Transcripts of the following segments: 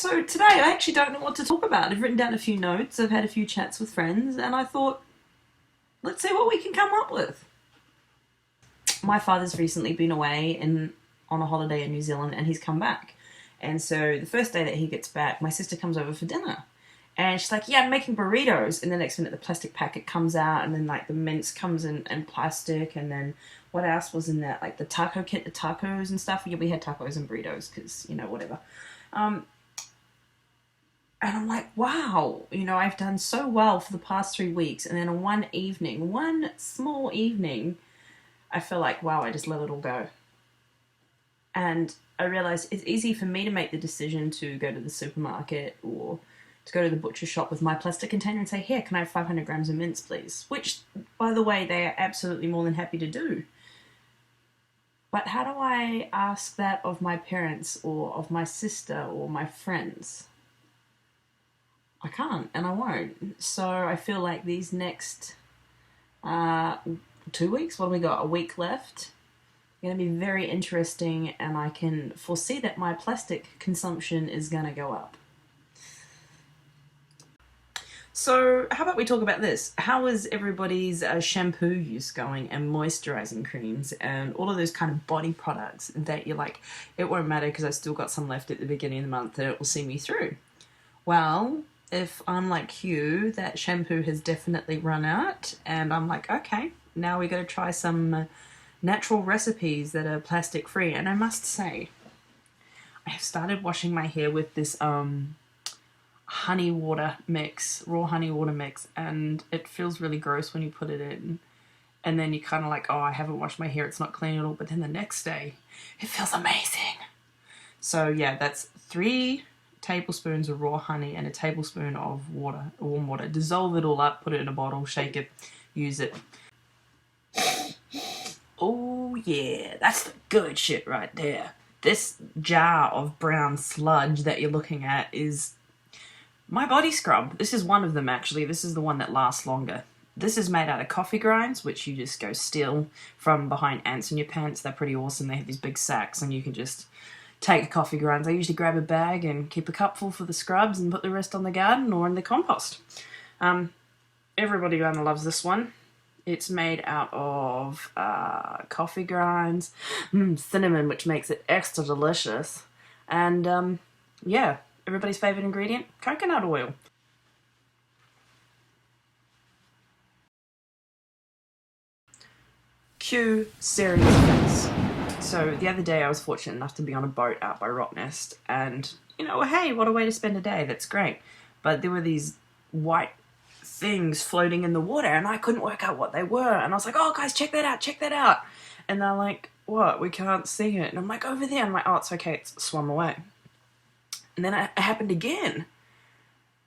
So today I actually don't know what to talk about. I've written down a few notes, I've had a few chats with friends, and I thought, let's see what we can come up with. My father's recently been away on a holiday in New Zealand, and he's come back. And so the first day that he gets back, my sister comes over for dinner. And she's like, yeah, I'm making burritos. And the next minute the plastic packet comes out, and then like the mince comes in plastic, and then what else was in that? Like the taco kit, the tacos and stuff. Yeah, we had tacos and burritos because, whatever. And I'm like, wow, I've done so well for the past 3 weeks. And then on one small evening, I feel like, wow, I just let it all go. And I realized it's easy for me to make the decision to go to the supermarket or to go to the butcher shop with my plastic container and say, here, can I have 500 grams of mince, please? Which, by the way, they are absolutely more than happy to do. But how do I ask that of my parents or of my sister or my friends? I can't, and I won't. So I feel like these next 2 weeks, what do we got? A week left. Going to be very interesting, and I can foresee that my plastic consumption is going to go up. So how about we talk about this? How is everybody's shampoo use going, and moisturizing creams and all of those kind of body products that you're like, it won't matter because I still got some left at the beginning of the month and it will see me through? Well, if I'm like you, that shampoo has definitely run out, and I'm like, okay, now we got to try some natural recipes that are plastic free. And I must say, I have started washing my hair with this honey water mix, raw honey water mix, and it feels really gross when you put it in. And then you kind of like, oh, I haven't washed my hair, it's not clean at all. But then the next day, it feels amazing. So yeah, that's 3 tablespoons of raw honey and a tablespoon of water, warm water. Dissolve it all up, put it in a bottle, shake it, use it. Oh yeah, that's the good shit right there. This jar of brown sludge that you're looking at is my body scrub. This is one of them, actually. This is the one that lasts longer. This is made out of coffee grinds, which you just go steal from behind ants in your pants. They're pretty awesome. They have these big sacks, and you can just take coffee grinds. I usually grab a bag and keep a cupful for the scrubs and put the rest on the garden or in the compost. Everybody kind of loves this one. It's made out of coffee grinds, cinnamon, which makes it extra delicious, and yeah, everybody's favourite ingredient, coconut oil. Cue serious face. So the other day I was fortunate enough to be on a boat out by Rottnest, and hey, what a way to spend a day, that's great. But there were these white things floating in the water, and I couldn't work out what they were, and I was like, oh guys, check that out. And they're like, what, we can't see it. And I'm like, over there. I'm like, oh, it's okay, it's swum away. And then it happened again,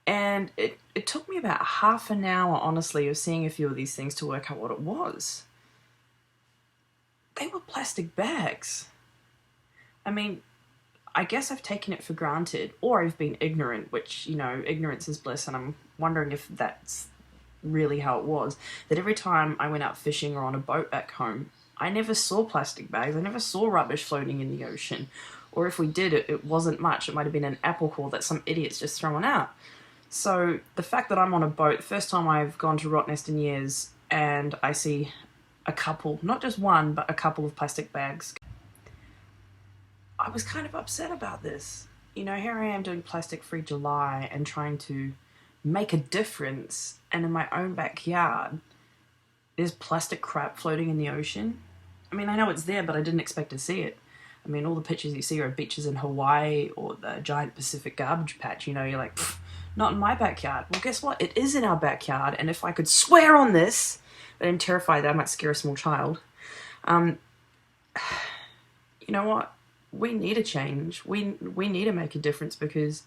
and it took me about half an hour, honestly, of seeing a few of these things to work out what it was. They were plastic bags. I mean, I guess I've taken it for granted, or I've been ignorant, which, ignorance is bliss, and I'm wondering if that's really how it was. That every time I went out fishing or on a boat back home, I never saw plastic bags, I never saw rubbish floating in the ocean. Or if we did, it wasn't much. It might have been an apple core that some idiot's just thrown out. So the fact that I'm on a boat, the first time I've gone to Rottnest in years, and I see a couple, not just one, but a couple of plastic bags, I was kind of upset about this. Here I am doing Plastic Free July and trying to make a difference, and in my own backyard, there's plastic crap floating in the ocean. I mean, I know it's there, but I didn't expect to see it. I mean, all the pictures you see are of beaches in Hawaii or the giant Pacific garbage patch. You're like, not in my backyard. Well, guess what? It is in our backyard, and if I could swear on this, but I'm terrified that I might scare a small child. You know what? We need a change. We need to make a difference, because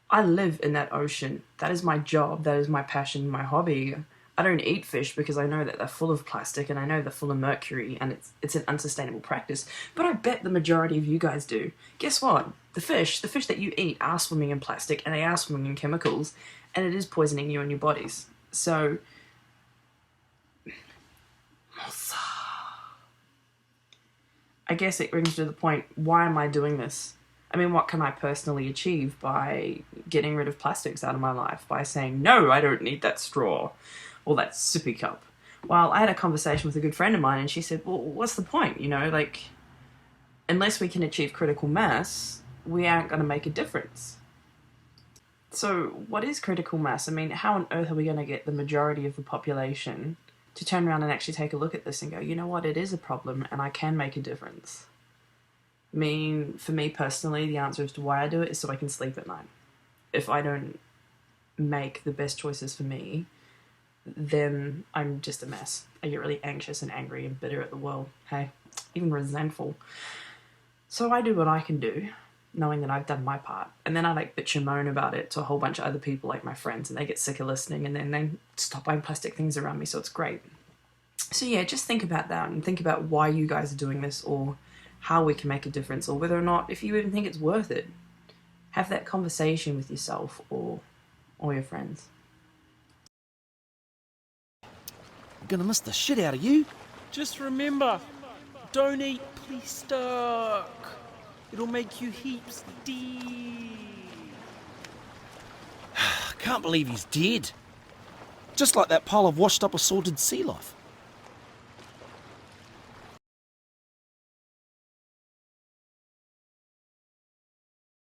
I live in that ocean. That is my job. That is my passion, my hobby. I don't eat fish because I know that they're full of plastic, and I know they're full of mercury, and it's an unsustainable practice. But I bet the majority of you guys do. Guess what? The fish that you eat are swimming in plastic, and they are swimming in chemicals, and it is poisoning you and your bodies. So I guess it brings to the point, why am I doing this? I mean, what can I personally achieve by getting rid of plastics out of my life? By saying, no, I don't need that straw or that sippy cup. Well, I had a conversation with a good friend of mine and she said, well, what's the point? You know, like, unless we can achieve critical mass, we aren't going to make a difference. So what is critical mass? I mean, how on earth are we going to get the majority of the population to turn around and actually take a look at this and go, you know what, it is a problem and I can make a difference? I mean, for me personally, the answer as to why I do it is so I can sleep at night. If I don't make the best choices for me, then I'm just a mess. I get really anxious and angry and bitter at the world. Hey, even resentful. So I do what I can do, knowing that I've done my part. And then I like bitch and moan about it to a whole bunch of other people, like my friends, and they get sick of listening and then they stop buying plastic things around me, so it's great. So yeah, just think about that and think about why you guys are doing this, or how we can make a difference, or whether or not, if you even think it's worth it. Have that conversation with yourself or your friends. I'm gonna miss the shit out of you. Just remember, don't eat plastic. It'll make you heaps dead. I can't believe he's dead. Just like that pile of washed up assorted sea life.